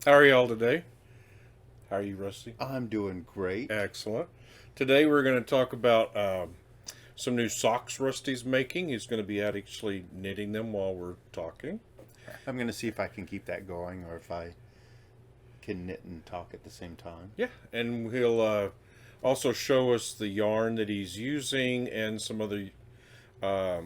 How are y'all today? How are you, Rusty? I'm doing great. Excellent. Today we're going to talk about some new socks Rusty's making. He's going to be actually knitting them while we're talking. I'm going to see if I can keep that going or if I can knit and talk at the same time. Yeah, and he'll also show us the yarn that he's using and some other uh,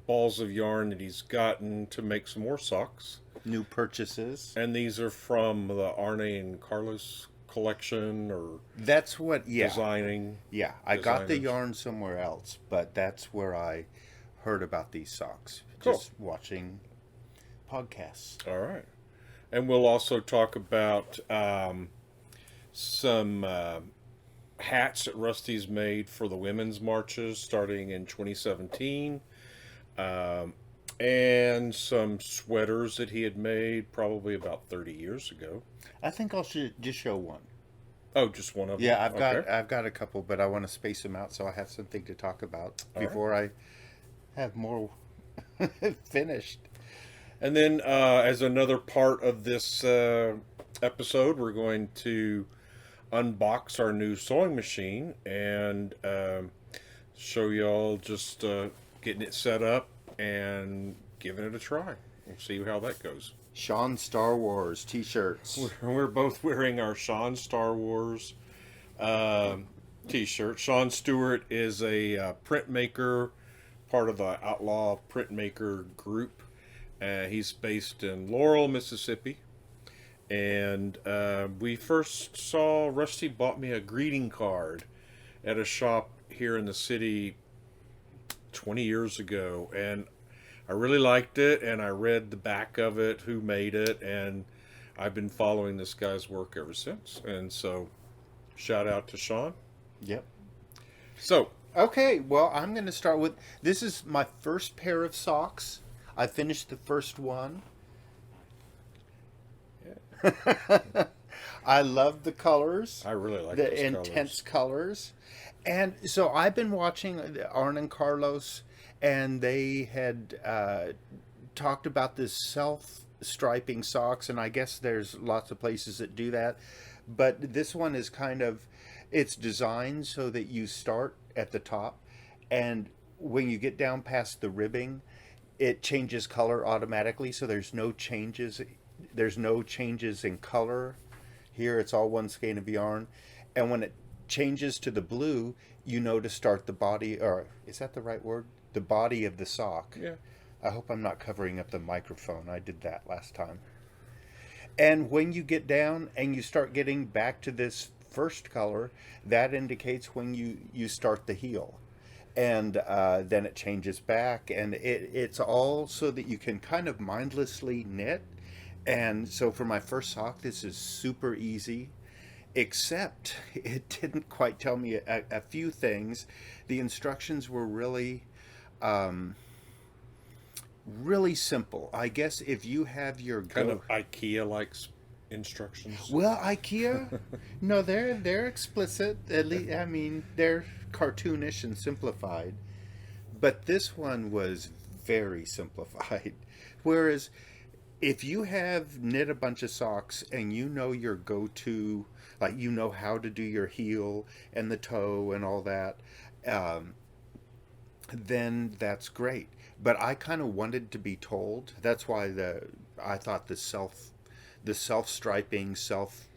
balls of yarn that he's gotten to make some more socks. New purchases. And these are from the Arne and Carlos collection or That's what, yeah. designing Yeah, I got the designers. yarn somewhere else, but that's where I heard about these socks. Cool. Just watching podcasts. All right. And we'll also talk about some hats that Rusty's made for the women's marches starting in 2017, um, and some sweaters that he had made probably about 30 years ago. I think I'll just show one. Oh, just one of them. Yeah, I've got Okay. I've got a couple, but I want to space them out so I have something to talk about All right. before I have more finished. And then, as another part of this episode, we're going to unbox our new sewing machine and show y'all just getting it set up and giving it a try. We'll see how that goes. Sean Star Wars t-shirts. We're both wearing our Sean Star Wars t-shirt. Sean Stewart is a printmaker, part of the Outlaw Printmaker group. He's based in Laurel, Mississippi. And we first saw Rusty bought me a greeting card at a shop here in the city 20 years ago. And I really liked it. And I read the back of it, who made it. And I've been following this guy's work ever since. And so, shout out to Sean. Yep. So, Okay, well, I'm going to start with this is my first pair of socks. I finished the first one. I love the colors, I really like the those intense colors. colors. And so I've been watching Arne and Carlos, and they had talked about this self striping socks, and I guess there's lots of places that do that. But this one is kind of, it's designed so that you start at the top, and when you get down past the ribbing, it changes color automatically. So there's no changes in color. Here it's all one skein of yarn, and when it changes to the blue, you know to start the body, or is that the right word? The body of the sock. Yeah. I hope I'm not covering up the microphone. I did that last time. And when you get down and you start getting back to this first color, that indicates when you start the heel. And then it changes back, and it's all so that you can kind of mindlessly knit. And so for my first sock, this is super easy, except it didn't quite tell me a few things. The instructions were really simple. I guess if you have your Kind go, of IKEA like instructions. well, IKEA, no, they're explicit. At least, I mean, they're cartoonish and simplified. But this one was very simplified. Whereas if you have knit a bunch of socks and you know your go-to, like you know how to do your heel and the toe and all that, um, then that's great. But I kind of wanted to be told. That's why I thought the self striping, self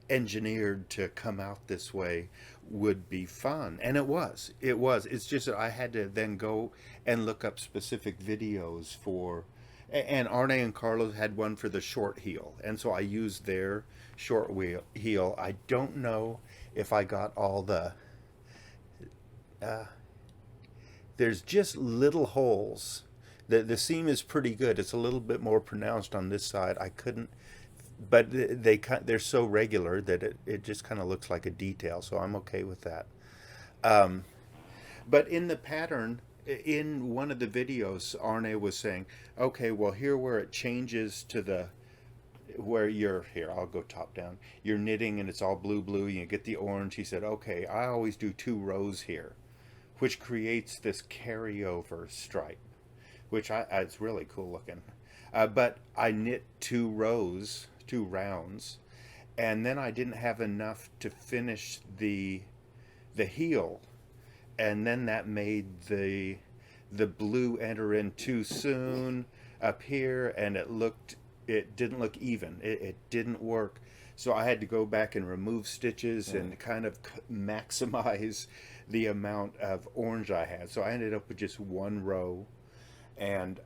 engineered to come out this way would be fun, and it was it's just that I had to then go and look up specific videos for, and Arne and Carlos had one for the short heel, and so I used their heel. I don't know if I got all uh, there's just little holes. The seam is pretty good. It's a little bit more pronounced on this side. I couldn't, but they're so regular that it just kind of looks like a detail. So I'm okay with that. Um, but in the pattern, in one of the videos, Arne was saying, okay, well here where it changes to the where you're here, I'll go top down. You're knitting and it's all blue blue. You get the orange. He said, okay, I always do two rows here, which creates this carryover stripe, which it's really cool looking. But I knit 2 rounds, and then I didn't have enough to finish the heel, and then that made the blue enter in too soon up here, and it didn't look even. It didn't work. So I had to go back and remove stitches and kind of maximize the amount of orange I had. So I ended up with just 1 row, and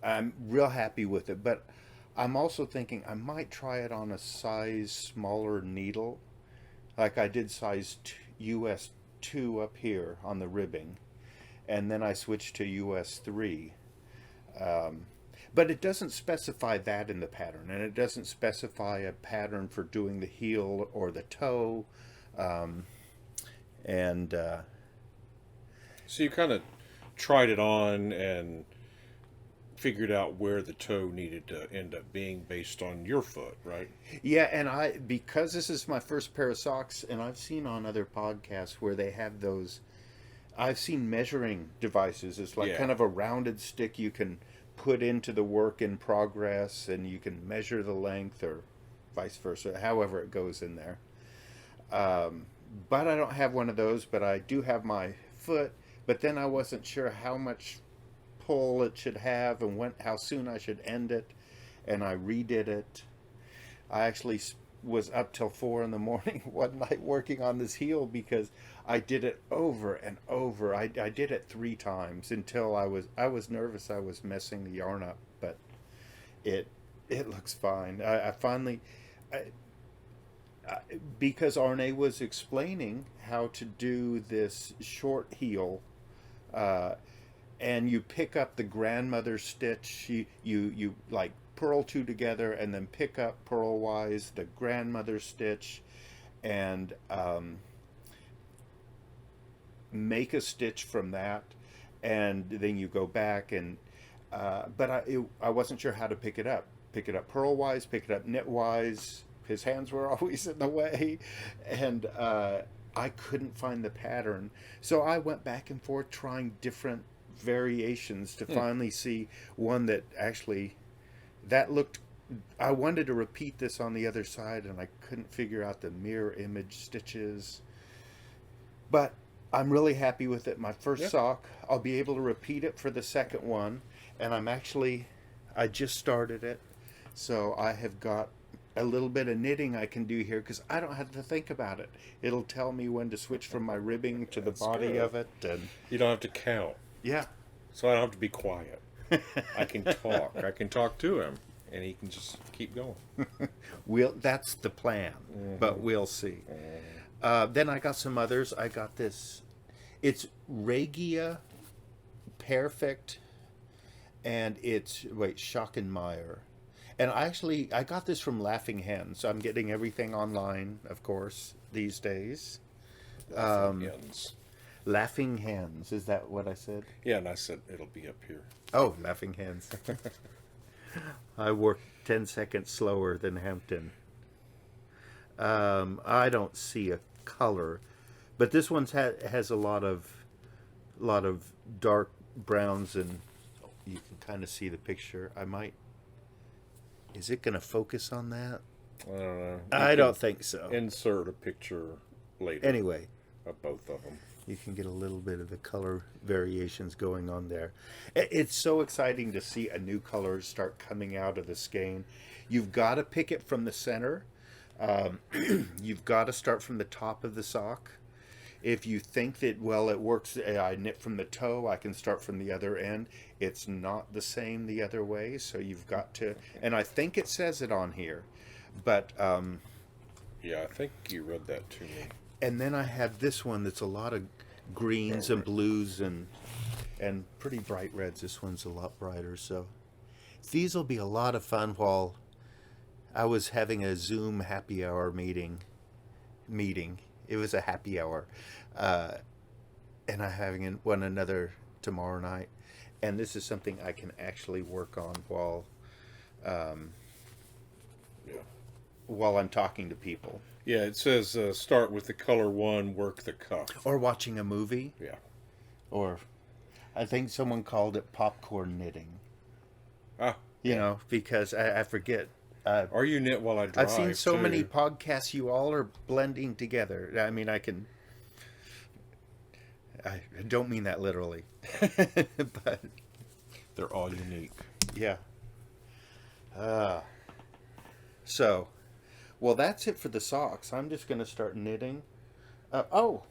I'm real happy with it. But I'm also thinking I might try it on a size smaller needle, like I did size US 2 up here on the ribbing, and then I switched to US 3. But it doesn't specify that in the pattern, and it doesn't specify a pattern for doing the heel or the toe. And So you kind of tried it on and figured out where the toe needed to end up being based on your foot, right? yeah, and because this is my first pair of socks, and I've seen on other podcasts where they have those, I've seen measuring devices. It's like Yeah. kind of a rounded stick you can put into the work in progress, and you can measure the length or vice versa, however it goes in there. But I don't have one of those, but I do have my foot. But then I wasn't sure how much pull it should have and how soon I should end it, and I redid it. I actually was up till 4 in the morning one night working on this heel because I did it over and over. I did it 3 times until I was nervous I was messing the yarn up, but it looks fine. I finally, because Arne was explaining how to do this short heel, and you pick up the grandmother stitch. You like purl 2 together and then pick up purlwise the grandmother stitch, and make a stitch from that, and then you go back and but I wasn't sure how to pick it up purlwise, pick it up knitwise. His hands were always in the way, and I couldn't find the pattern, so I went back and forth trying different variations to finally see one that actually that looked. I wanted to repeat this on the other side, and I couldn't figure out the mirror image stitches, but I'm really happy with it. My first sock, I'll be able to repeat it for the second one, and I just started it, so I have got a little bit of knitting I can do here because I don't have to think about it. It'll tell me when to switch from my ribbing to the body good. of it, and You don't have to count, yeah. so I don't have to be quiet. I can talk. I can talk to him, and he can just keep going. That's the plan, but we'll see. Then I got some others. I got this. It's Regia Pairfect, and it's Schockenmeyer. And I got this from Laughing Hen, so I'm getting everything online, of course, these days. Ends. Laughing Hens, is that what I said? Yeah, and I said it'll be up here. Oh, Laughing Hens. I work 10 seconds slower than Hampton. I don't see a color, but this one has a lot of dark browns, and you can kind of see the picture. Is it going to focus on that? I don't know. I don't think so. Insert a picture later. Anyway, Of both of them. you can get a little bit of the color variations going on there. It's so exciting to see a new color start coming out of the skein. You've got to pick it from the center. You've got to start from the top of the sock. If you think that, well, it works, I knit from the toe, I can start from the other end. It's not the same the other way, so you've got to, and I think it says it on here, but Yeah, I think you read that to me. and then I have this one that's a lot of greens and blues and pretty bright reds. This one's a lot brighter, so these will be a lot of fun while I was having a Zoom happy hour meeting. It was a happy hour, and I'm having one another tomorrow night, and this is something I can actually work on while I'm talking to people. Yeah, it says start with the color 1, work the cuff. Or watching a movie. Yeah. Or I think someone called it popcorn knitting. Ah, You know, because I forget. Or you knit while I drive. I've seen so many too. podcasts. You all are blending together. I mean, I don't mean that literally, but They're all unique. yeah. So, well, that's it for the socks. I'm just gonna start knitting. Oh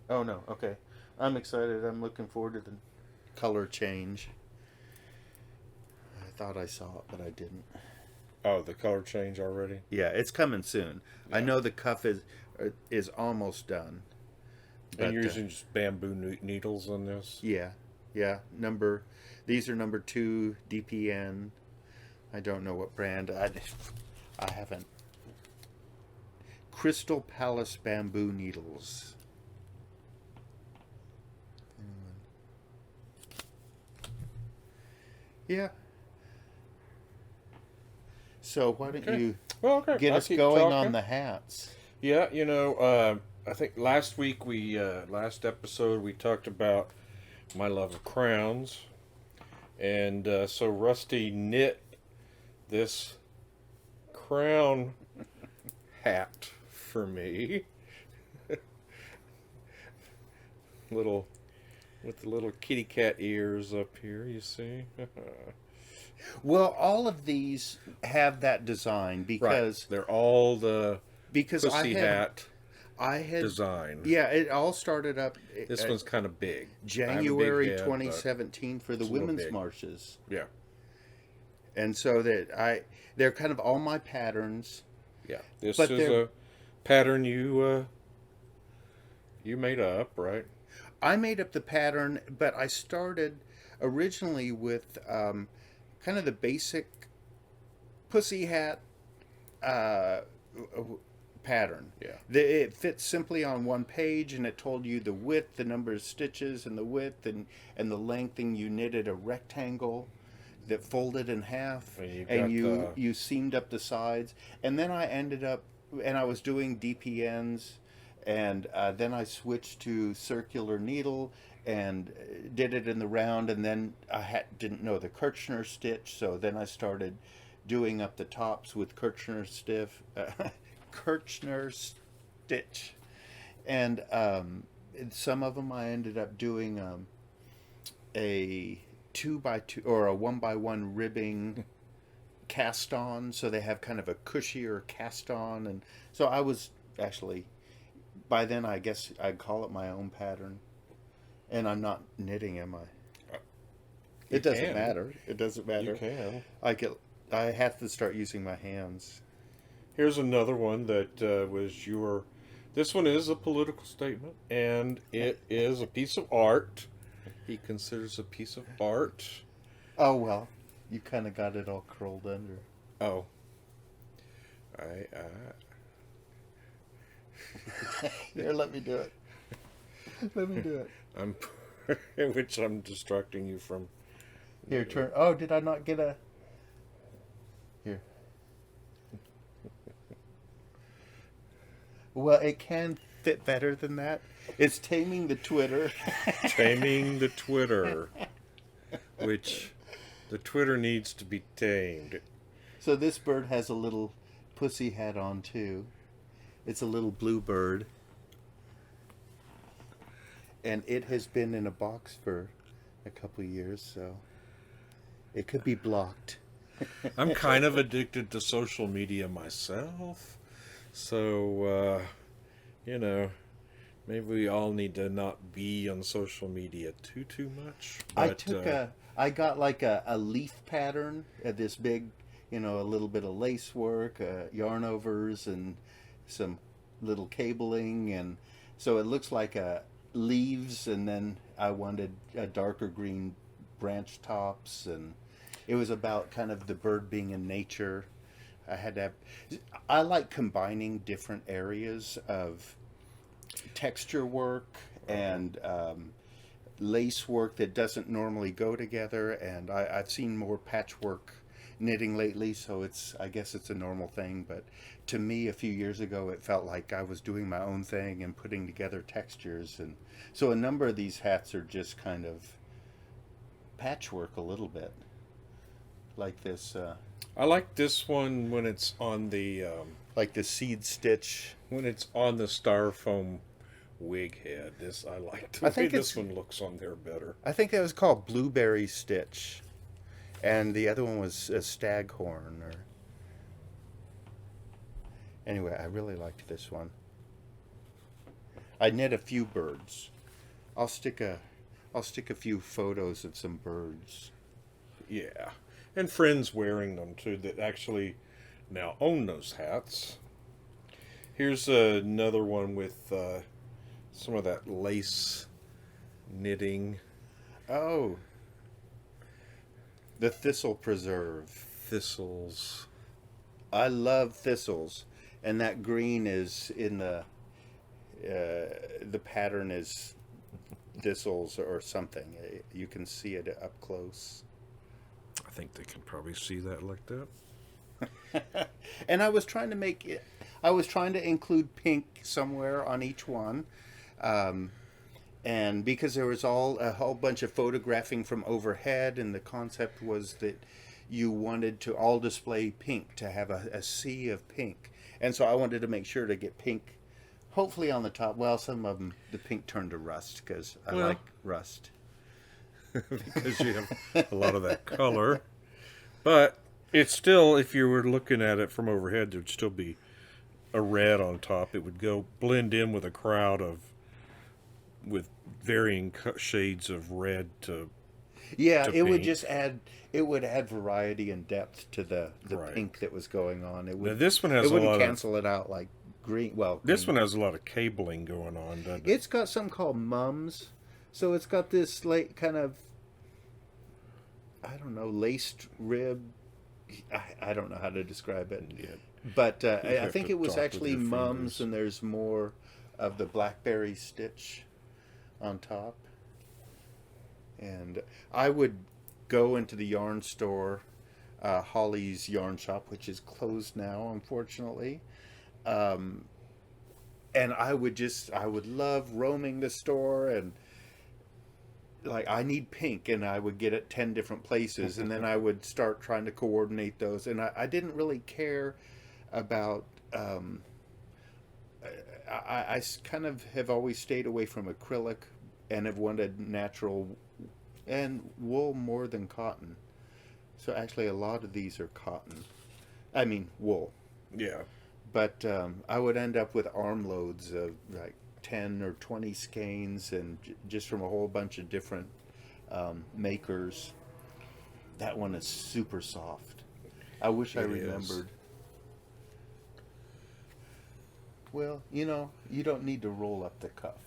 no. Okay, I'm excited. I'm looking forward to the color change. I thought I saw it, but I didn't. Oh, the color change already? Yeah, it's coming soon. I know the cuff is almost done. And you're But, using just bamboo needles on this? yeah, these are number 2 DPN. I don't know what brand. I haven't. Crystal Palace bamboo needles. Yeah. So why don't Okay. you Well, okay. get I'll us keep going talking. on the hats? Yeah, I think last week last episode we talked about my love of crowns. And so Rusty knit this crown hat for me. Little with the little kitty cat ears up here, you see. Well, all of these have that design because They're all the because pussy hat I had design. yeah, it all started up This one's kind of big. I have a January big head, 2017 for the it's a little women's big. marches. Yeah, And so they're kind of all my patterns. yeah. This But is they're- a pattern you made up, right? I made up the pattern, but I started originally with kind of the basic pussy hat pattern. Yeah. It fits simply on one page, and it told you the width, the number of stitches, and the width, and the length, and you knitted a rectangle that folded in half, And you seamed up the sides, and then I ended up, and I was doing DPNs, and then I switched to circular needle and did it in the round, and then didn't know the Kirchner stitch, so then I started doing up the tops with Kirchner Kirchner stitch, and some of them I ended up doing a 2x2 or a 1x1 ribbing cast on, so they have kind of a cushier cast on, and so I was actually by then I guess I'd call it my own pattern, and I'm not knitting, am I? It doesn't matter. It doesn't matter. You can. I have to start using my hands. Here's another one that was your. This one is a political statement, and it is a piece of art. He considers a piece of art. Oh well, you kind of got it all curled under. Oh. Here, let me do it. Let me do it. I'm, which I'm distracting you from. Here, turn. Oh, did I not get a? Here. Well, it can fit better than that. It's taming the Twitter. Taming the Twitter, which the Twitter needs to be tamed. So this bird has a little pussy hat on too. It's a little blue bird. And it has been in a box for a couple of years, so it could be blocked. I'm kind of addicted to social media myself, so maybe we all need to not be on social media too much. But, I got like a leaf pattern, this big, a little bit of lace work, yarn overs, and some little cabling, and so it looks like leaves, and then I wanted a darker green branch tops, and it was about kind of the bird being in nature. I like combining different areas of texture work and lace work that doesn't normally go together, and I've seen more patchwork knitting lately, so I guess it's a normal thing, but to me a few years ago it felt like I was doing my own thing and putting together textures, and so a number of these hats are just kind of patchwork a little bit. like this, I like this one when it's on the like the seed stitch. styrofoam wig head. This I like the I way think this one looks on there better. I think it was called blueberry stitch, and the other one was a staghorn. Or anyway, I really liked this one. I knit a few birds. I'll stick a few photos of some birds. Yeah, and friends wearing them too that actually now own those hats. Here's another one with some of that lace knitting. Oh, the thistle preserve. Thistles. I love thistles, and that green is in the pattern is thistles or something. You can see it up close. I think they can probably see that like that. And I was trying to include pink somewhere on each one, and because there was a whole bunch of photographing from overhead, and the concept was that you wanted to all display pink, to have a sea of pink, and so I wanted to make sure to get pink, hopefully on the top. Well, some of them the pink turned to rust because I like rust. Because you have a lot of that color. But it's still, if you were looking at it from overhead, there'd still be a red on top. It would blend in with a crowd with varying shades of red to it would add variety and depth to the Right. pink that was going on. It would. Now this one has it wouldn't a lot cancel it out like green. Well, this green. one has a lot of cabling going on, doesn't it? It's got something called mums, so it's got this kind of, I don't know, laced rib. I don't know how to describe it, but I have think to it was talk with actually your mums, fingers. and there's more of the Blackberry stitch on top. And I would go into the yarn store, Holly's Yarn Shop, which is closed now, unfortunately. And I would love roaming the store, and like, I need pink, and I would get it 10 different places, and then I would start trying to coordinate those. And I didn't really care about, I kind of have always stayed away from acrylic and have wanted natural and wool more than cotton. So actually a lot of these are cotton. I mean wool. Yeah. But I would end up with armloads of like 10 or 20 skeins, and just from a whole bunch of different makers. That one is super soft. I wish I remembered. Well, you don't need to roll up the cuff.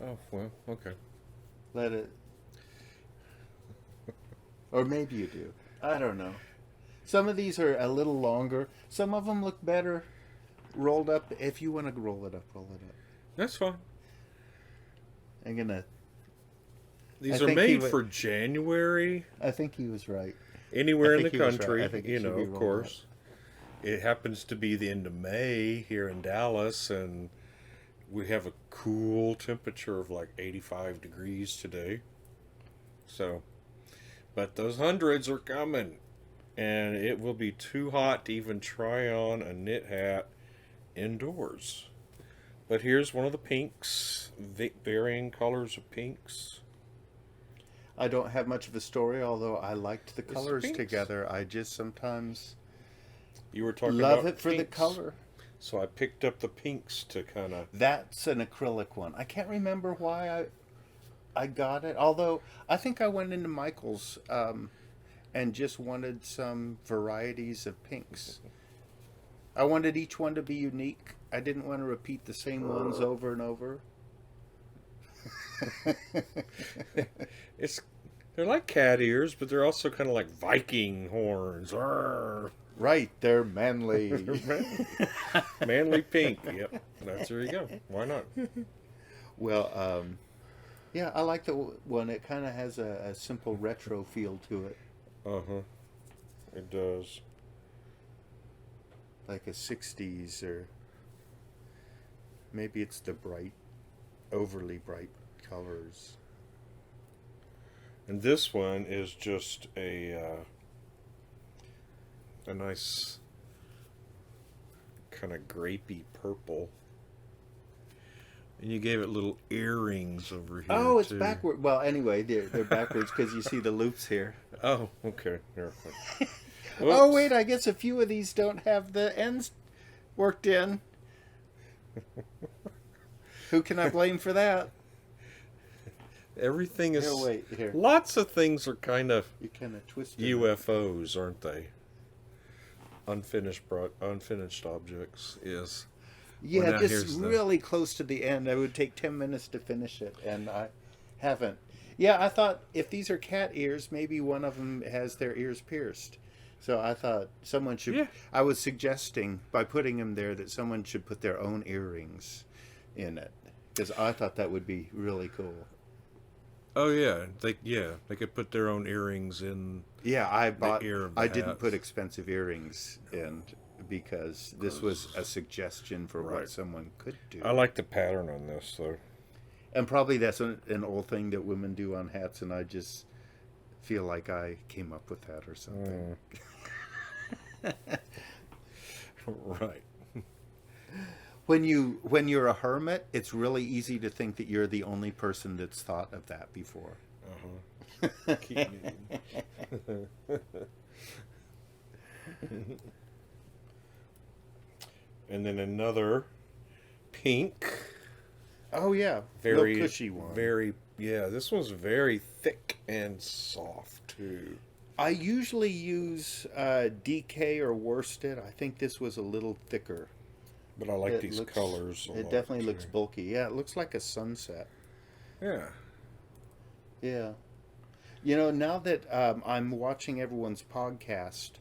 Oh, well, okay. Let it. Or maybe you do. I don't know. Some of these are a little longer. Some of them look better rolled up. If you want to roll it up, roll it up. That's fine. I'm gonna. These are made for January. I think he was right. Anywhere in the he was right. country, I think it should be of rolled course. It happens to be the end of May here in Dallas, and we have a cool temperature of like 85 degrees today. So, but those hundreds are coming, and it will be too hot to even try on a knit hat indoors. But here's one of the pinks, varying colors of pinks. I don't have much of a story, although I liked the colors pinks. together. I just sometimes You were talking love about it for pinks. the color. So I picked up the pinks to kind of... That's an acrylic one. I can't remember why I got it. Although I think I went into Michael's and just wanted some varieties of pinks. I wanted each one to be unique. I didn't want to repeat the same ones over and over. They're like cat ears, but they're also kind of like Viking horns. Arrgh. Right, they're manly. Manly pink. Yep, there you go. Why not? Well, yeah, I like the one. It kind of has a simple retro feel to it. Uh-huh. It does. Like a 60s, or maybe it's the overly bright colors. And this one is just a a nice kind of grapey purple. And you gave it little earrings over here. Oh, it's too. backward. Well, anyway, they're backwards because you see the loops here. Oh, okay. Here. Oh, wait, I guess a few of these don't have the ends worked in. Who can I blame for that? Everything is. Here, wait, here. Lots of things are kind of You kind of twisted UFOs, aren't they? Unfinished objects is. Yeah, Well, now this here's is the- really close to the end. I would take 10 minutes to finish it, and I haven't. Yeah, I thought if these are cat ears, maybe one of them has their ears pierced. So I thought someone should. Yeah. I was suggesting by putting them there that someone should put their own earrings in it, because I thought that would be really cool. Oh yeah, they could put their own earrings in. Yeah, I bought. ear of the I didn't hats. put expensive earrings in because this was a suggestion for Right. what someone could do. I like the pattern on this though. And probably that's an old thing that women do on hats, and I just feel like I came up with that or something. Right. When you're a hermit, it's really easy to think that you're the only person that's thought of that before. Keep knitting. And then another pink, Oh yeah, very real cushy one. This one's very thick and soft too. I usually use DK or worsted. I think this was a little thicker. But I like It these looks- colors. A It lot, definitely too. looks bulky. Yeah, it looks like a sunset. Yeah. Yeah. You know, now that I'm watching everyone's podcast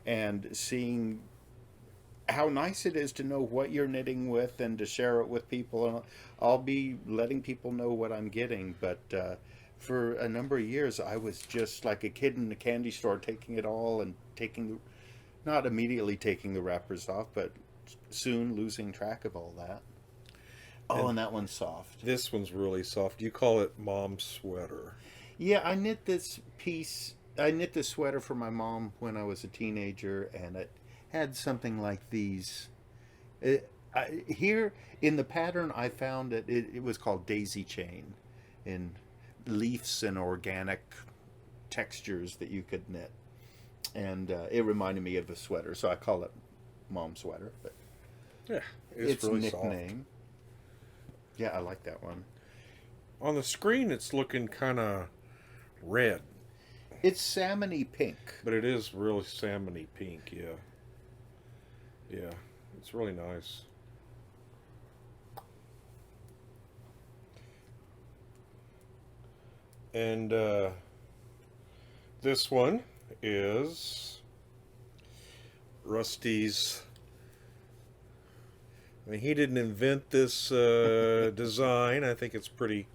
and seeing how nice it is to know what you're knitting with and to share it with people, and I'll be letting people know what I'm getting. But for a number of years, I was just like a kid in a candy store, taking it all and not immediately taking the wrappers off, but soon losing track of all that. Oh, and that one's soft. This one's really soft. You call it mom's sweater. Yeah, I knit this piece. I knit this sweater for my mom when I was a teenager, and it had something like these. Here in the pattern, I found it was called daisy chain, in leaves and organic textures that you could knit, and it reminded me of a sweater, so I call it mom sweater. But Yeah, its really nickname. Yeah, I like that one. soft. On the screen, it's looking kind of red, It's salmony pink. but it is really salmony pink. Yeah. Yeah, it's really nice. And this one is Rusty's. I mean, he didn't invent this design. I think it's pretty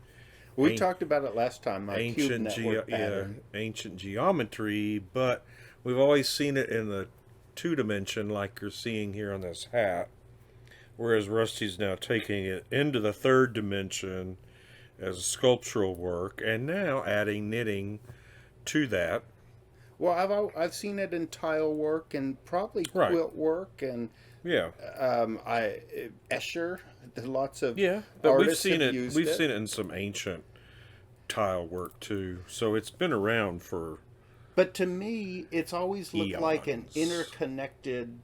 We An- talked about it last time. My cube ancient, network pattern. ancient geometry, but we've always seen it in the two-dimension, like you're seeing here on this hat. Whereas Rusty's now taking it into the third dimension as sculptural work, and now adding knitting to that. Well, I've seen it in tile work and probably Right. quilt work and Yeah, Escher. There's lots of yeah, but we've artists seen have it. used We've it. seen it in some ancient tile work too. So it's been around for. But to me, it's always looked like an Eons. interconnected.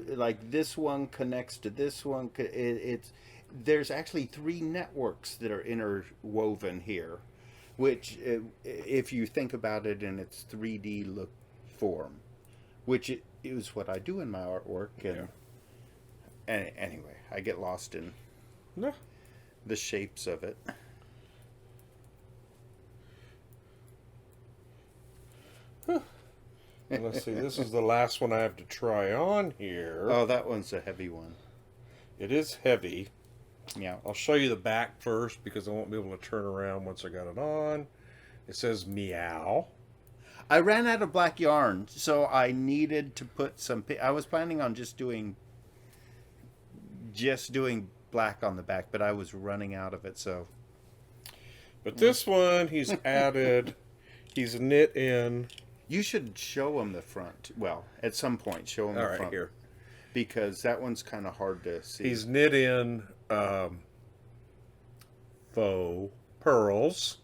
Like this one connects to this one. There's actually 3 networks that are interwoven here, which, if you think about it in its 3D look form, which is what I do in my artwork. And anyway, I get lost in No. the shapes of it. And let's see. This is the last one I have to try on here. Oh, that one's a heavy one. It is heavy. Yeah. I'll show you the back first because I won't be able to turn around once I got it on. It says meow. I ran out of black yarn, so I needed to put some. I was planning on just doing black on the back, but I was running out of it. So, But this one, he's knit in You should show them the front. Well, at some point, show them All the right, front. here. Because that one's kind of hard to see. He's knit in faux pearls,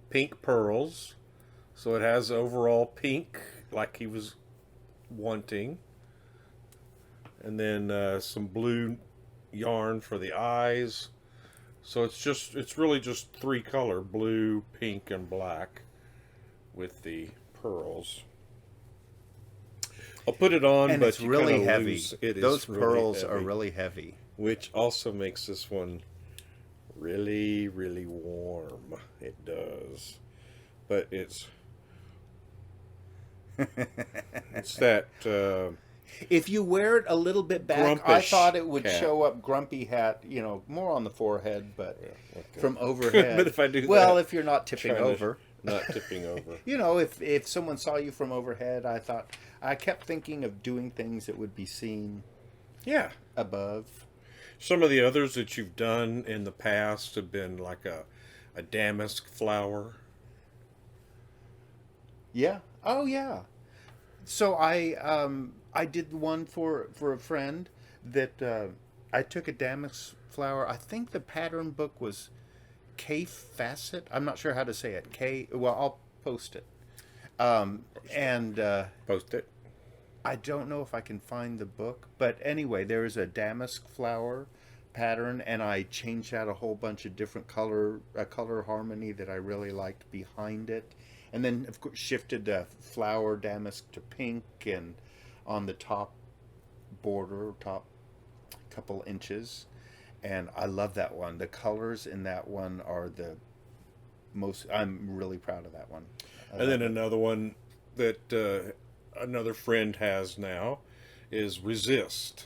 pink pearls. So it has overall pink, like he was wanting. And then some blue yarn for the eyes. So it's really just 3 color, blue, pink, and black with the pearls. I'll put it on, and but it's you really kinda heavy. lose. It Those is really pearls heavy, are really heavy. which also makes this one really, really warm. It does, but it's that If you wear it a little bit back, I grumpish thought it would cat. show up grumpy hat, more on the forehead, but okay. from overhead. But if I do well, that, if you're not tipping trying to- over. not tipping over. If someone saw you from overhead, I kept thinking of doing things that would be seen Yeah. above. Some of the others that you've done in the past have been like a damask flower. Yeah. Oh, yeah. So I did one for a friend that I took a damask flower. I think the pattern book was K Facet. I'm not sure how to say it. Well, I'll post it. Post it. I don't know if I can find the book, but anyway, there is a damask flower pattern, and I changed out a whole bunch of different color harmony that I really liked behind it, and then of course shifted the flower damask to pink and on the top border, top couple inches, and I love that one. The colors in that one are the most. I'm really proud of that one. And then another one that another friend has now is Resist.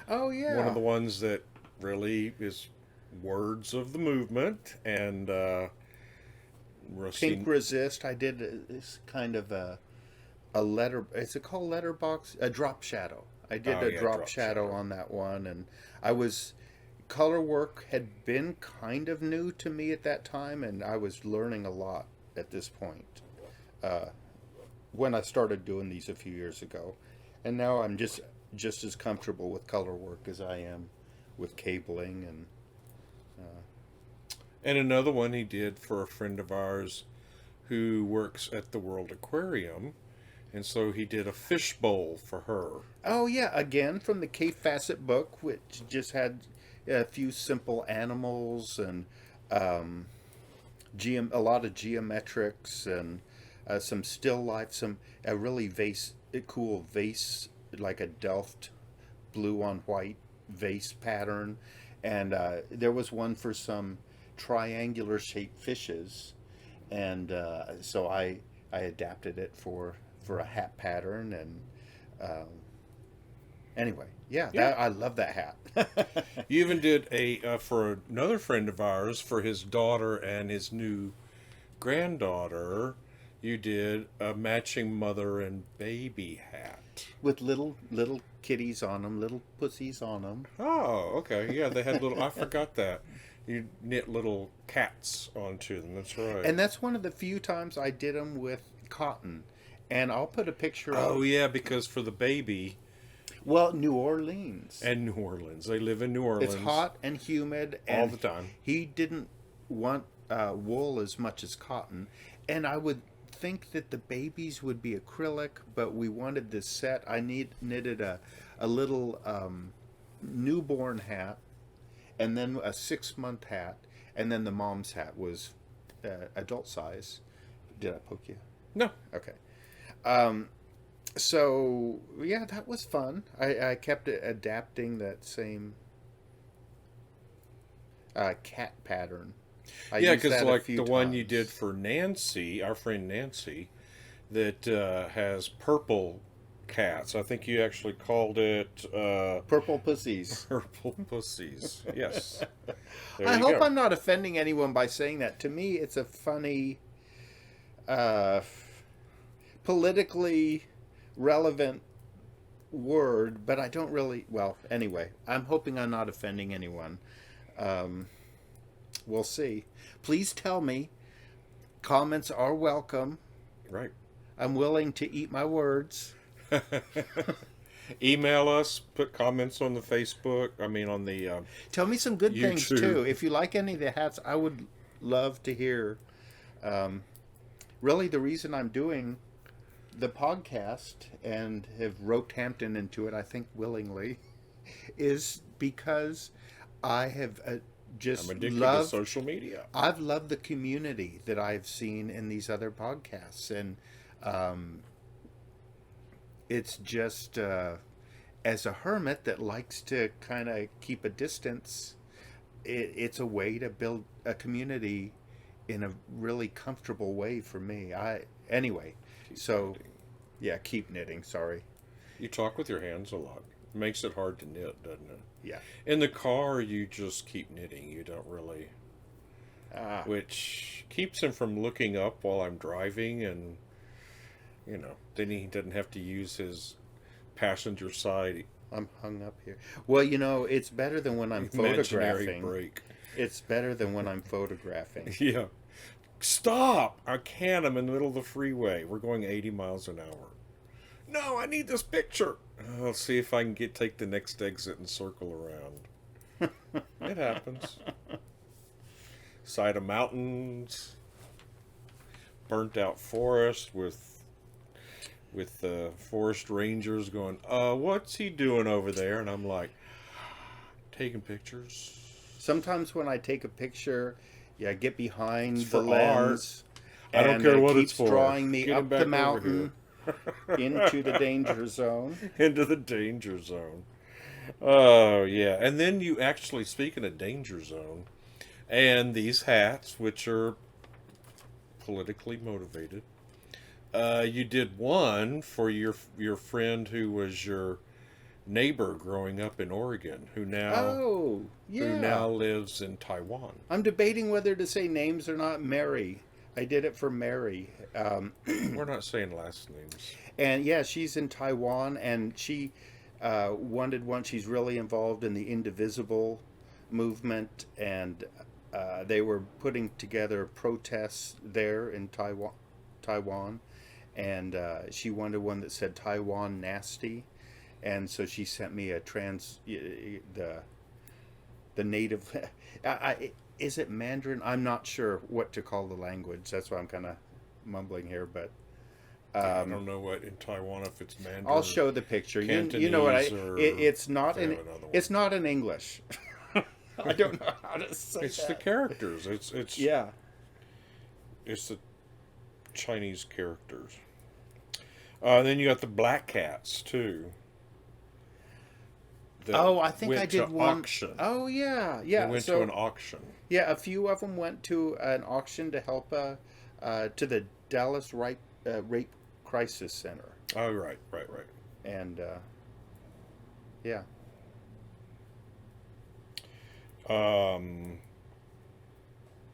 Oh yeah, One of the ones that really is words of the movement and Pink Resist. I did this kind of a letter. Is it called letterbox? A drop shadow. I did Oh, a yeah, drop shadow on that one, and color work had been kind of new to me at that time, and I was learning a lot at this point when I started doing these a few years ago, and now I'm just as comfortable with color work as I am with cabling And another one he did for a friend of ours who works at the World Aquarium. And so he did a fishbowl for her. Oh yeah, again from the K Facet book, which just had a few simple animals and a lot of geometrics and some still life, a really cool vase, like a Delft blue on white vase pattern, and there was one for some triangular shaped fishes, and so I adapted it for a hat pattern, and anyway, yeah. I love that hat. You even did for another friend of ours, for his daughter and his new granddaughter, you did a matching mother and baby hat. With little kitties on them, little pussies on them. Oh, okay. Yeah, they had little, I forgot that. You knit little cats onto them, that's right. And that's one of the few times I did them with cotton. And I'll put a picture of... Oh, yeah, because for the baby... Well, New Orleans. And New Orleans. They live in New Orleans. It's hot and humid. All And the time. He didn't want wool as much as cotton. And I would think that the babies would be acrylic, but we wanted this set. I knitted a little newborn hat, and then a 6-month hat, and then the mom's hat was adult size. Did I poke you? No. Okay. So yeah, that was fun. I kept adapting that same cat pattern. Yeah, because like the one you did for Nancy, our friend Nancy, that has purple cats. I think you actually called it Purple Pussies. Purple Pussies. Yes. There I you hope go. I'm not offending anyone by saying that. To me, it's a funny, politically relevant word, but I don't really... Well, anyway, I'm hoping I'm not offending anyone. We'll see. Please tell me. Comments are welcome. Right. I'm willing to eat my words. Email us, put comments on the Facebook. I mean, on the Tell me some good things YouTube. too. If you like any of the hats, I would love to hear. Really, the reason I'm doing the podcast and have roped Hampton into it, I think willingly, is because I have just I'm addicted to loved social media. I've loved the community that I've seen in these other podcasts, and it's just as a hermit that likes to kind of keep a distance. It's a way to build a community in a really comfortable way for me. Anyway, so knitting. yeah, keep knitting. Sorry. You talk with your hands a lot. It makes it hard to knit, doesn't it? Yeah. In the car, you just keep knitting. You don't really, Ah. which keeps him from looking up while I'm driving, and then he doesn't have to use his passenger side I'm hung up here. Well, it's better than when I'm imaginary photographing. brake. It's better than when I'm photographing. Yeah. Stop! I can't. I'm in the middle of the freeway. We're going 80 miles an hour. No, I need this picture. I'll see if I can take the next exit and circle around. It happens. Side of mountains, burnt out forest with the forest rangers going, what's he doing over there? And I'm like, taking pictures. Sometimes when I take a picture, I get behind It's the for lens. I don't and care it what keeps it's for. drawing me Get him up back the over mountain into the danger zone. Into the danger zone. Oh, yeah. And then you actually, speaking of danger zone, and these hats, which are politically motivated, you did one for your friend who was your neighbor growing up in Oregon, who now lives in Taiwan. I'm debating whether to say names or not. Mary. I did it for Mary. We're not saying last names. And yeah, she's in Taiwan, and she wanted one. She's really involved in the Indivisible movement, and they were putting together protests there in Taiwan, and she wanted one that said Taiwan Nasty, and so she sent me the native. Is it Mandarin? I'm not sure what to call the language. That's why I'm kind of mumbling here, but. I don't know what in Taiwan, if it's Mandarin. I'll show the picture. You know what? It's not in English. I don't know how to say It's the characters. It's yeah. It's the Chinese characters. Then you got the black cats too. I think I did one. Auction. Oh yeah. They went to an auction. Yeah, a few of them went to an auction to help to the Dallas Rape Crisis Center. Oh, right. And yeah.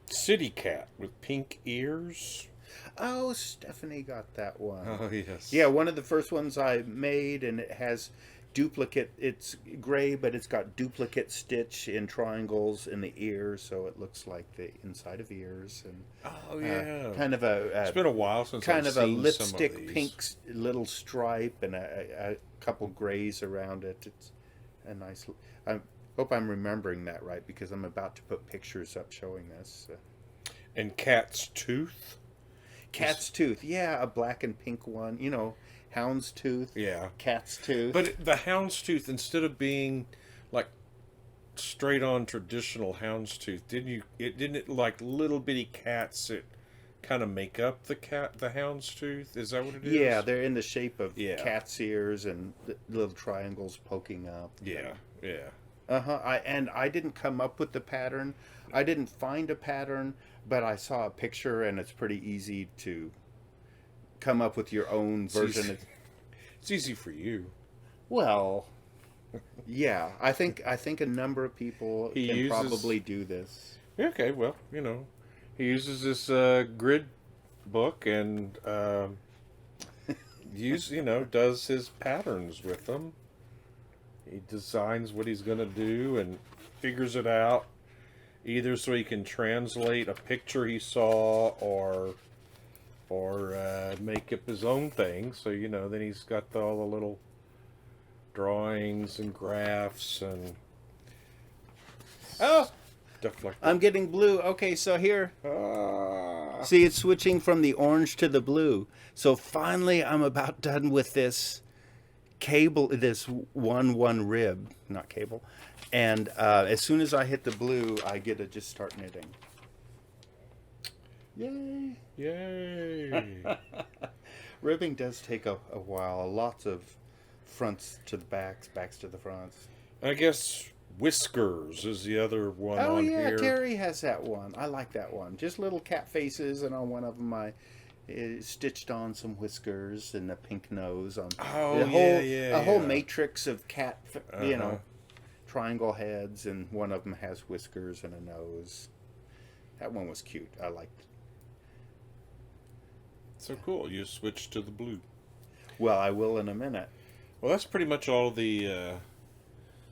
City cat with pink ears. Oh, Stephanie got that one. Oh, yes. Yeah, one of the first ones I made, and it has duplicate. It's gray, but it's got duplicate stitch in triangles in the ears, so it looks like the inside of ears. And oh yeah, kind of a. It's been a while since kind I've of seen a lipstick some of these. pink little stripe and a couple grays around it. It's a nice. I hope I'm remembering that right, because I'm about to put pictures up showing this. And cat's tooth. Cat's tooth, yeah, a black and pink one. Hound's tooth. Yeah. Cat's tooth. But the hound's tooth, instead of being like straight on traditional hound's tooth, didn't it like little bitty cats that kind of make up the hound's tooth? Is that what it is? Yeah, they're in the shape of cat's ears and little triangles poking up. Yeah. I didn't come up with the pattern. I didn't find a pattern, but I saw a picture, and it's pretty easy to come up with your own version. It's easy for you. Well, yeah, I think a number of people can probably do this. Okay, well, he uses this grid book and does his patterns with them. He designs what he's going to do and figures it out, either so he can translate a picture he saw, or or make up his own thing. So, then he's got all the little drawings and graphs and Oh, stuff like that. I'm getting blue. Okay, so here. Ah. See, it's switching from the orange to the blue. So finally, I'm about done with this cable, this one rib, not cable. And as soon as I hit the blue, I get to just start knitting. Yay! Yay! Ribbing does take a while. Lots of fronts to the backs, backs to the fronts. I guess Whiskers is the other one Oh on yeah, here. Terry has that one. I like that one. Just little cat faces, and on one of them I stitched on some whiskers and a pink nose on Oh, a whole yeah. matrix of cat, Uh-huh. triangle heads, and one of them has whiskers and a nose. That one was cute. I liked it. So cool. You switched to the blue. Well, I will in a minute. Well, that's pretty much all the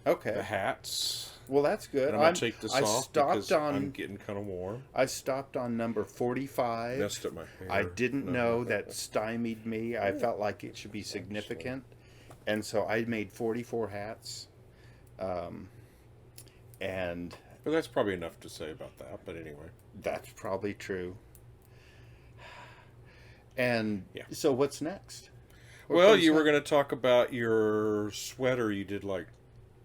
Okay. hats. Well, that's good. And I'm going to take this I off stopped because I'm getting kind of warm. I stopped on number 45. Messed up my hair. I didn't know that stymied me. I felt like it should be significant. And so I made 44 hats. And But that's probably enough to say about that. But anyway. that's probably true. And Yeah. so what's next? What Well, comes you were next? going to talk about your sweater you did like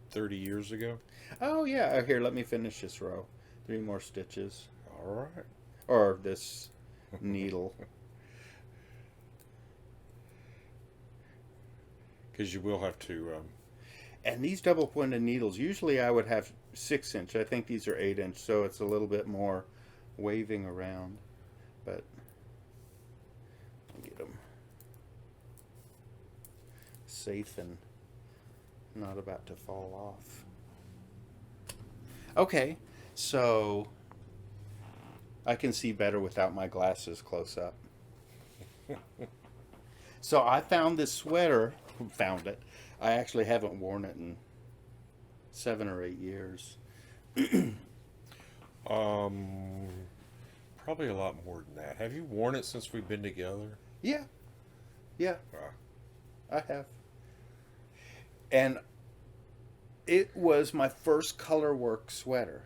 30 years ago. Oh, yeah. Here, let me finish this row. 3 more stitches. All right. Or this needle. Because you will have to... And these double pointed needles, usually I would have 6-inch. I think these are 8-inch, so it's a little bit more waving around. But I'll get them safe and not about to fall off. Okay, so I can see better without my glasses close up. So I found this sweater, found it. I actually haven't worn it in 7 or 8 years. Probably a lot more than that. Have you worn it since we've been together? Yeah, yeah, Ah. I have. And it was my first color work sweater.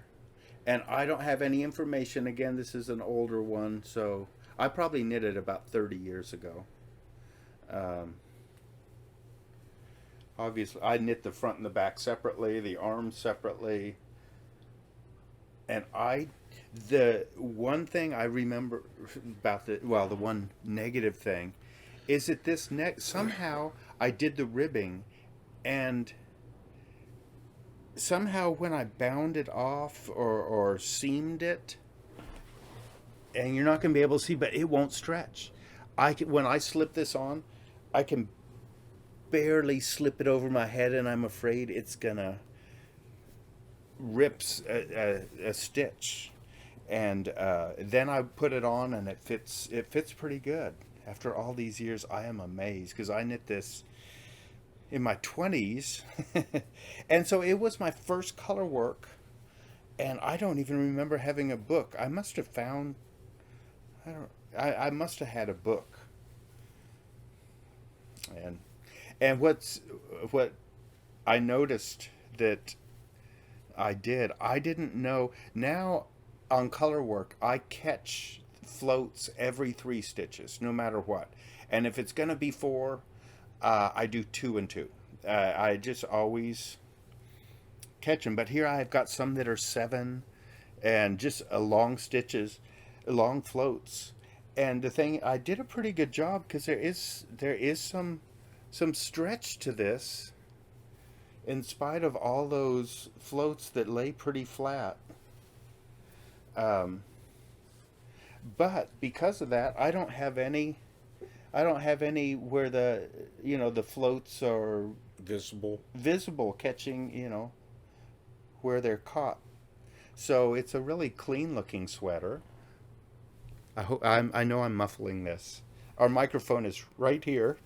And I don't have any information. Again, this is an older one, so I probably knit it about 30 years ago. Obviously, I knit the front and the back separately, the arms separately. And the one thing I remember about the one negative thing is that this neck, somehow I did the ribbing, and somehow when I bound it off or seamed it, and you're not going to be able to see, but it won't stretch. When I slip this on, I can barely slip it over my head, and I'm afraid it's gonna rip a stitch. And then I put it on, and it fits pretty good. After all these years, I am amazed, because I knit this in my 20s, and so it was my first color work, and I don't even remember having a book. I must have found, I must have had a book. And what I noticed that I didn't know. Now on color work, I catch floats every 3 stitches, no matter what. And if it's going to be 4, I do 2 and 2. I just always catch them. But here I've got some that are 7, and just long stitches, long floats. And the thing, I did a pretty good job, because there is some stretch to this, in spite of all those floats that lay pretty flat. But because of that, I don't have any where the floats are visible catching, where they're caught. So it's a really clean looking sweater. I know I'm muffling this. Our microphone is right here.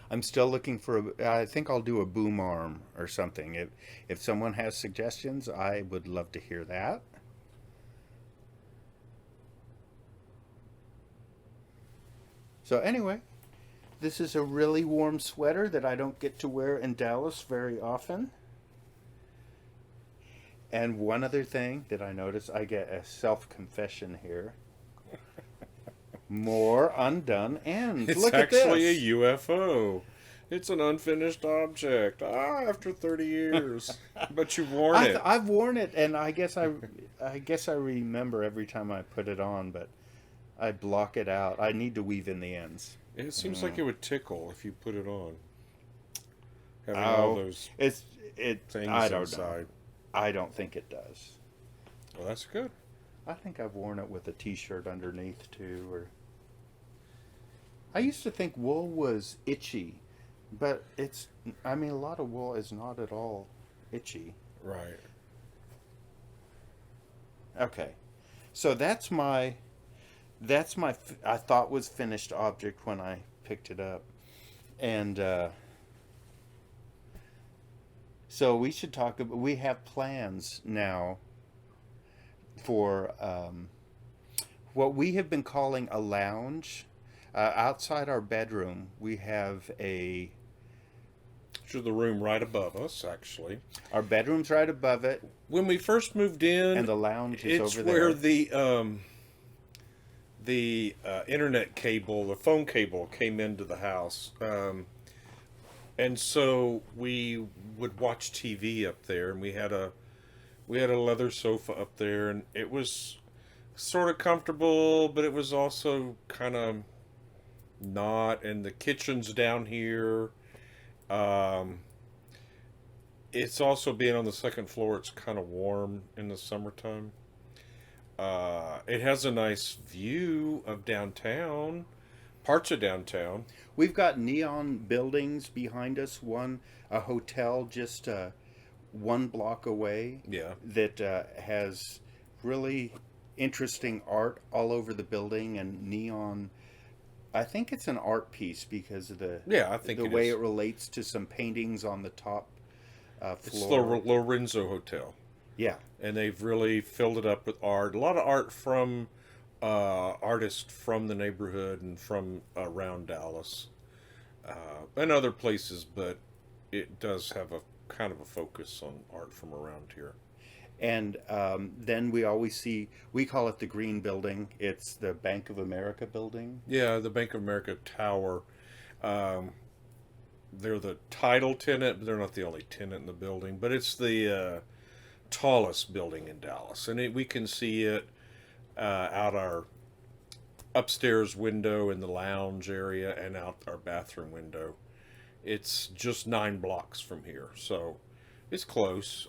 I'm still looking for I think I'll do a boom arm or something. If someone has suggestions, I would love to hear that. So anyway, this is a really warm sweater that I don't get to wear in Dallas very often. And one other thing that I noticed, I get a self-confession here. More undone ends. It's Look at actually this. a UFO. It's an unfinished object. After 30 years. But you've worn it. I've worn it, and I guess I remember every time I put it on, but I block it out. I need to weave in the ends. It seems like it would tickle if you put it on. Having all those things I don't inside. know. I don't think it does. Well, that's good. I think I've worn it with a t-shirt underneath too. Or I used to think wool was itchy, but a lot of wool is not at all itchy. Right. Okay, so that's my I thought was finished object when I picked it up, and so we should talk about. We have plans now for what we have been calling a lounge. Outside our bedroom, we have Which is the room right above us, actually. our bedroom's right above it, When we first moved in, and the lounge is it's over where there. the internet cable, the phone cable, came into the house, and so we would watch TV up there, and we had a leather sofa up there, and it was sort of comfortable, but it was also kind of not. And the kitchen's down here. It's also being on the second floor. It's kind of warm in the summertime. It has a nice view of downtown, parts of downtown. We've got neon buildings behind us. A hotel just 1 block away. Yeah. That has really interesting art all over the building and neon. I think it's an art piece because of the I think the way it relates to some paintings on the top floor. It's the Lorenzo Hotel. Yeah. And they've really filled it up with art. A lot of art from artists from the neighborhood and from around Dallas and other places, but it does have a kind of a focus on art from around here. And then we call it the Green Building. It's the Bank of America building. Yeah, the Bank of America Tower. They're the title tenant, but they're not the only tenant in the building. But it's the tallest building in Dallas, and we can see it out our upstairs window in the lounge area and out our bathroom window. It's just 9 blocks from here, so it's close.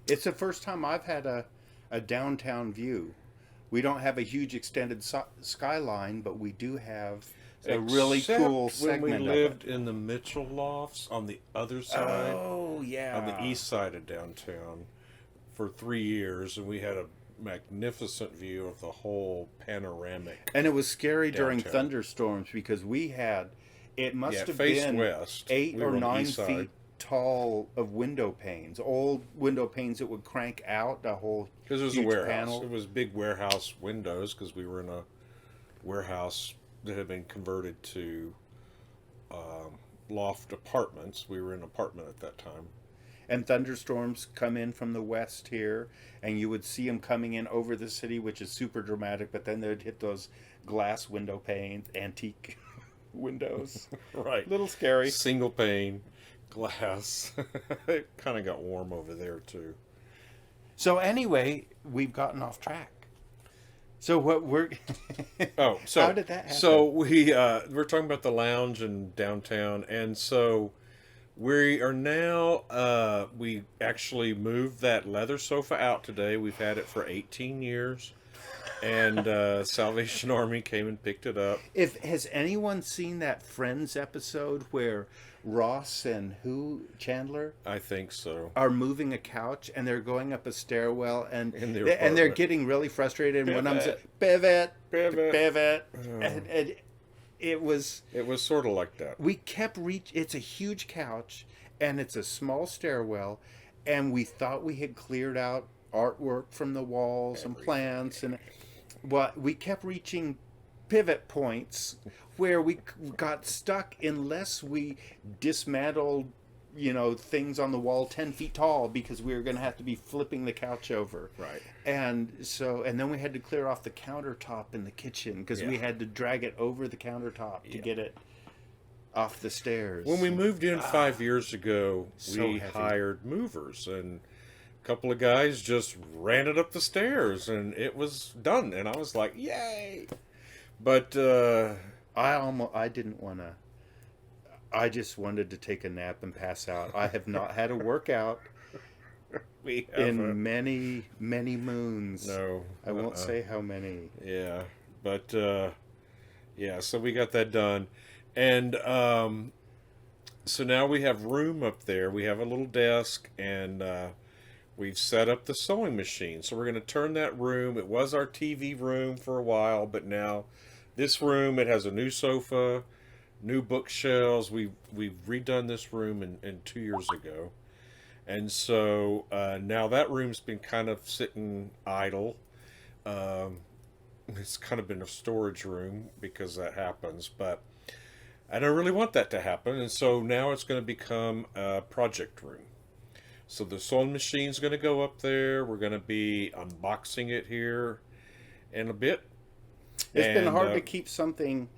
It's the first time I've had a downtown view. We don't have a huge extended skyline, but we do have a really cool segment when we of lived it. in the Mitchell Lofts on the other side. Oh, yeah. On the east side of downtown for 3 years, and we had a magnificent view of the whole panoramic. And it was scary during downtown. Thunderstorms because it must have faced been west. 8 We were or on the 9 east side. feet tall of window panes, old window panes that would crank out the whole Because it was a huge warehouse. panel. It was big warehouse windows because we were in a warehouse that had been converted to loft apartments. We were in an apartment at that time. And thunderstorms come in from the west here, and you would see them coming in over the city, which is super dramatic, but then they'd hit those glass window panes, antique windows. Right. Little scary. Single pane, glass. It kind of got warm over there, too. So anyway, we've gotten off track. So what we're... Oh, so how did that happen? So we're talking about the lounge in downtown, and so we are now we actually moved that leather sofa out today. We've had it for 18 years, and Salvation Army came and picked it up. Has anyone seen that Friends episode where Ross and Chandler I think so. are moving a couch and they're going up a stairwell and In their they're apartment. getting really frustrated and one of them's Pivot. pivot Oh. and it was sort of like that. we kept it's a huge couch and it's a small stairwell and we thought we had cleared out artwork from the walls and plants and we kept reaching pivot points where we got stuck unless we dismantled, things on the wall 10 feet tall, because we were going to have to be flipping the couch over. Right. And then we had to clear off the countertop in the kitchen, because we had to drag it over the countertop to get it off the stairs. When we moved in 5 years ago, So we heavy. hired movers, and a couple of guys just ran it up the stairs, and it was done. And I was like, yay! But I didn't want to. I just wanted to take a nap and pass out. I have not had a workout we in many, many moons. no, I won't say how many. Yeah, but yeah, so we got that done, and so now we have room up there. We have a little desk, and we've set up the sewing machine. So we're going to turn that room. It was our TV room for a while, but now this room, it has a new sofa, new bookshelves. We've redone this room in 2 years ago. And so now that room's been kind of sitting idle. It's kind of been a storage room because that happens, but I don't really want that to happen. And so now it's going to become a project room. So the sewing machine's going to go up there. We're going to be unboxing it here in a bit. It's been hard to keep something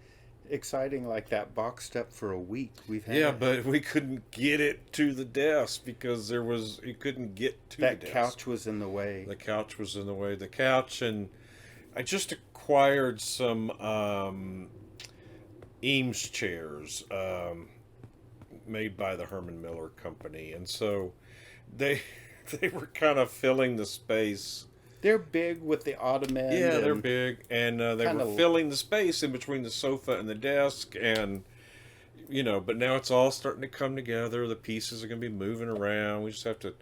exciting like that boxed up for a week. We've had but we couldn't get it to the desk because you couldn't get to that the desk. couch was in the way. The couch was in the way. The couch, and I just acquired some Eames chairs made by the Herman Miller Company, and so they were kind of filling the space. They're big with the ottoman. Yeah, they're big, and they were filling the space in between the sofa and the desk, and but now it's all starting to come together. The pieces are going to be moving around. We just have to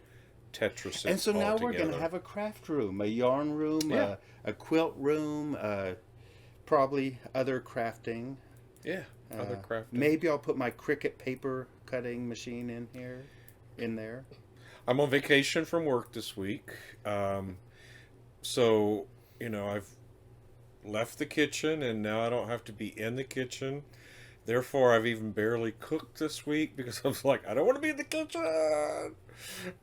Tetris it. And so now all we're going to together. have a craft room, a yarn room, Yeah. a quilt room, probably other crafting. Yeah, other crafting. Maybe I'll put my Cricut paper cutting machine in there. I'm on vacation from work this week. So, I've left the kitchen, and now I don't have to be in the kitchen. Therefore, I've even barely cooked this week because I was like, I don't want to be in the kitchen.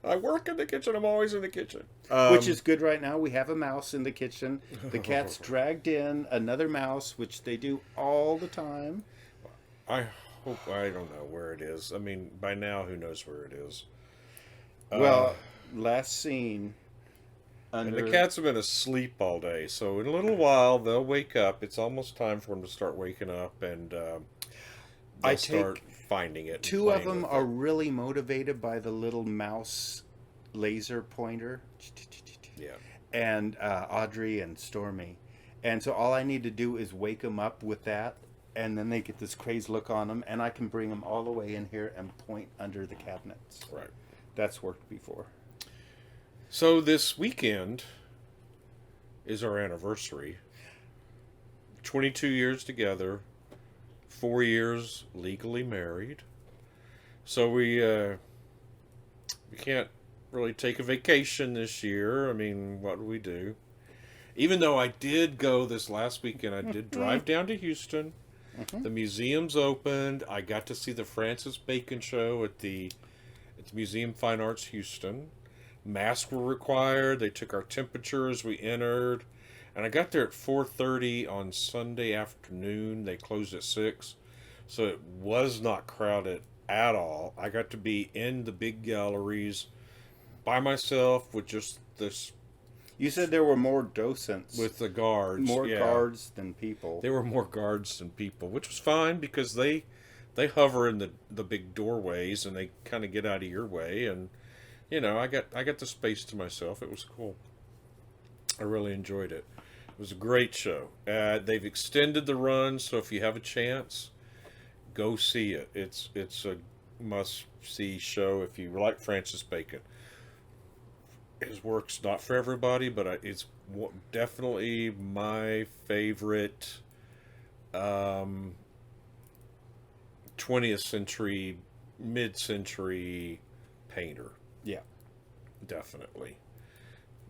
I work in the kitchen. I'm always in the kitchen. Which is good right now. We have a mouse in the kitchen. The cat's dragged in another mouse, which they do all the time. I don't know where it is. I mean, by now, who knows where it is? Well, last seen... And the cats have been asleep all day, so in a little while they'll wake up. It's almost time for them to start waking up, and they'll start finding it. Two of them are really motivated by the little mouse laser pointer. Yeah. And Audrey and Stormy. And so all I need to do is wake them up with that, and then they get this crazed look on them, and I can bring them all the way in here and point under the cabinets. Right. That's worked before. So this weekend is our anniversary. 22 years together, 4 years legally married. So we can't really take a vacation this year. I mean, what do we do? Even though I did go this last weekend, I did drive down to Houston. The museum's opened. I got to see the Francis Bacon show at the Museum of Fine Arts Houston. Masks were required. They took our temperature as we entered. And I got there at 4:30 on Sunday afternoon. They closed at 6. So it was not crowded at all. I got to be in the big galleries by myself with just this... You said there were more docents. With the guards. More guards than people. There were more guards than people, which was fine because they hover in the big doorways and they kind of get out of your way, and I got the space to myself. It was cool. I really enjoyed it. It was a great show. They've extended the run, so if you have a chance, go see it. It's a must-see show if you like Francis Bacon. His work's not for everybody, but it's definitely my favorite 20th century, mid-century painter. Yeah. Definitely.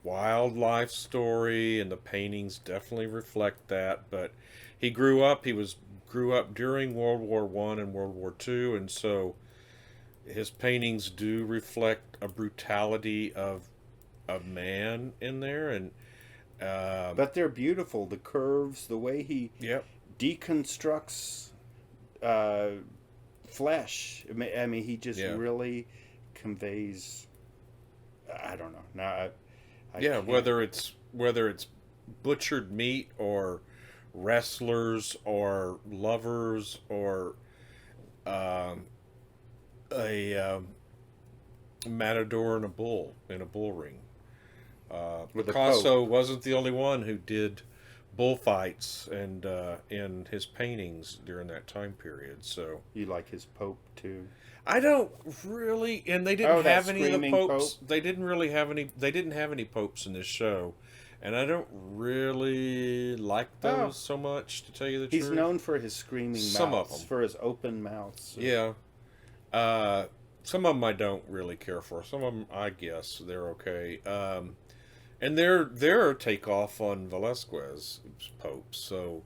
Wildlife story, and the paintings definitely reflect that, but he grew up. Grew up during World War One and World War Two, and so his paintings do reflect a brutality of man in there, and But they're beautiful. The curves, the way he yep, deconstructs flesh. I mean, he just yeah, really conveys. I don't know. Now, I yeah. can't. Whether it's butchered meat or wrestlers or lovers or um, a matador and a bull ring. With a Picasso pope. wasn't the only one who did bullfights and in his paintings during that time period. So You like his pope too? I don't really, and they didn't Oh, that have any of the screaming popes. pope. They didn't really have any. They didn't have any popes in this show, and I don't really like Oh, those so much, to tell you the he's truth. known for his screaming Some of mouths, them, for his open mouths. yeah. Uh, some of them I don't really care for. Some of them, I guess, they're okay. And they're a takeoff on Velasquez's Pope. So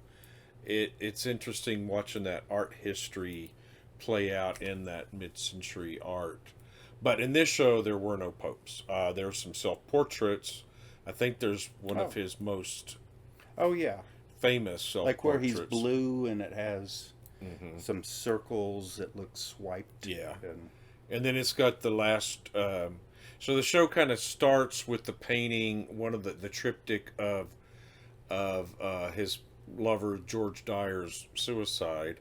it's interesting watching that art history play out in that mid-century art. But in this show, there were no popes. There's some self-portraits. I think there's one Oh, of his most oh yeah, famous like where he's self-portraits. blue and it has Hmm. some circles that look swiped. Yeah. And And then it's got the last. So the show kind of starts with the painting, one of the triptych of his lover George Dyer's suicide,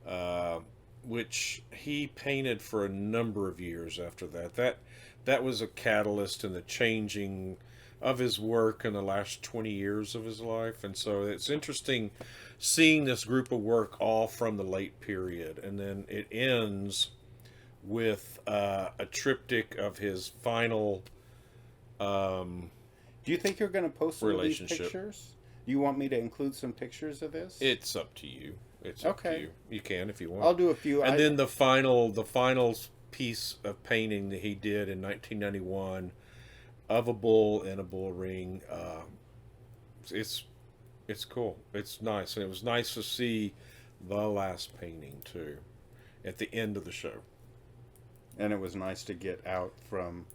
uh, which he painted for a number of years after that. That was a catalyst in the changing of his work in the last 20 years of his life. And so it's interesting seeing this group of work all from the late period, and then it ends with a triptych of his final um, do you think you're going to post some of these relationship. pictures? Do you want me to include some pictures of this? It's up to you. It's up to Okay. you. You can if you want. I'll do a few. And then the final piece of painting that he did in 1991 of a bull in a bull ring. It's it's cool. It's nice, and it was nice to see the last painting too at the end of the show. and it was nice to get out from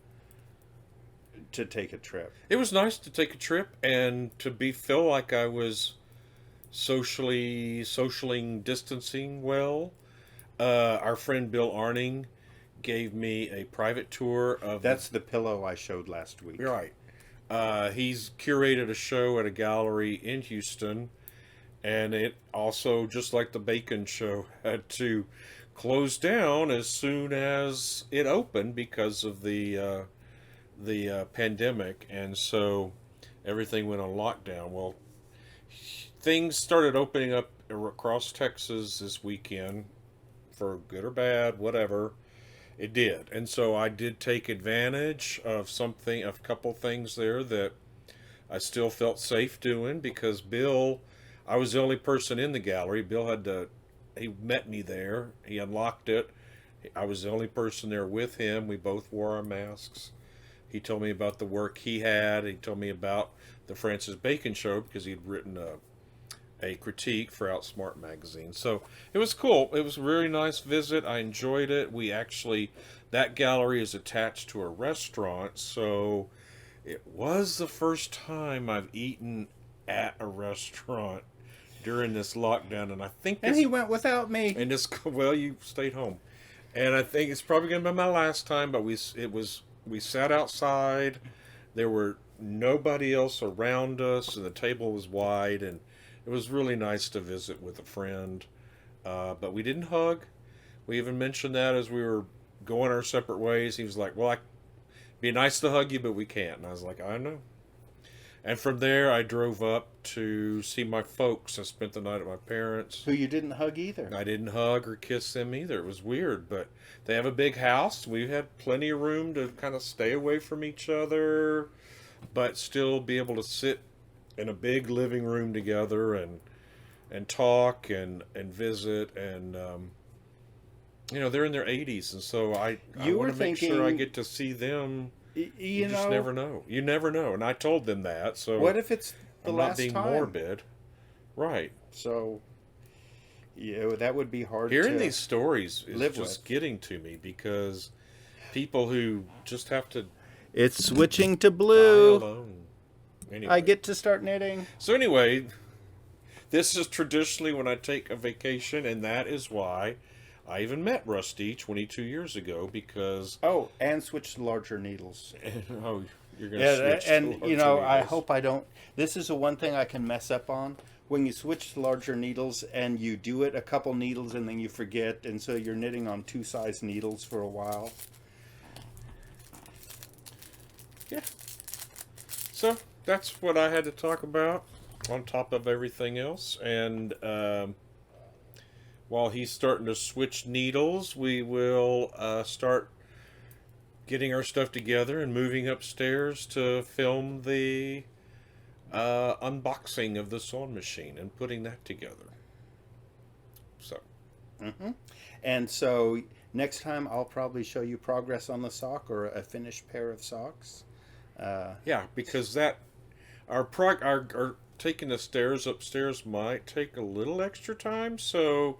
to take a trip. It was nice to take a trip and to feel like I was socialing distancing well. Our friend Bill Arning gave me a private tour of That's the pillow I showed last week. right. He's curated a show at a gallery in Houston, and it also, just like the Bacon show, had to close down as soon as it opened because of the pandemic, and so everything went on lockdown. Well, things started opening up across Texas this weekend, for good or bad, whatever. It did, and so I did take advantage of a couple things there that I still felt safe doing because Bill, I was the only person in the gallery. He met me there. He unlocked it. I was the only person there with him. We both wore our masks. He told me about the work he had. He told me about the Francis Bacon show because he'd written a critique for Outsmart magazine. So it was cool. It was a really nice visit. I enjoyed it. That gallery is attached to a restaurant, so it was the first time I've eaten at a restaurant during this lockdown, and I think And this, he went without me. and this, well, you stayed home, and I think it's probably gonna be my last time. But we sat outside. There were nobody else around us, and the table was wide, and it was really nice to visit with a friend. But we didn't hug. We even mentioned that as we were going our separate ways. He was like, "Well, be nice to hug you, but we can't." And I was like, "I know." And from there, I drove up to see my folks. I spent the night at my parents'. Who you didn't hug either. I didn't hug or kiss them either. It was weird, but they have a big house. We had plenty of room to kind of stay away from each other, but still be able to sit in a big living room together and talk and visit. And they're in their 80s, and so I You want were to make sure I thinking, get to see them. you You just know, never know. You never know, and I told them that. So what if it's the I'm last not being time? morbid. Right. So, that would be hard Hearing to these stories is live just with. getting to me because people who just have to It's switching to die blue. alone. Anyway. I get to start knitting. So anyway, this is traditionally when I take a vacation, and that is why I even met Rusty 22 years ago because Oh, and switch to larger needles. oh, you're going to Yeah, switch to and larger you know, I needles. hope I don't. This is the one thing I can mess up on. When you switch to larger needles and you do it a couple needles and then you forget, and so you're knitting on two size needles for a while. Yeah. So that's what I had to talk about on top of everything else. And while he's starting to switch needles, we will start getting our stuff together and moving upstairs to film the unboxing of the sewing machine and putting that together. So. And so next time I'll probably show you progress on the sock or a finished pair of socks. Yeah, because that our taking the stairs upstairs might take a little extra time, so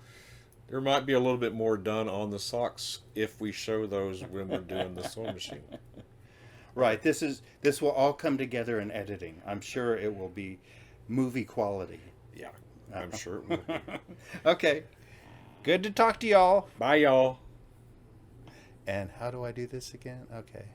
there might be a little bit more done on the socks if we show those when we're doing the sewing machine. Right. This will all come together in editing. I'm sure it will be movie quality. Yeah, I'm sure it will be. Okay. Good to talk to y'all. Bye, y'all. And how do I do this again? Okay.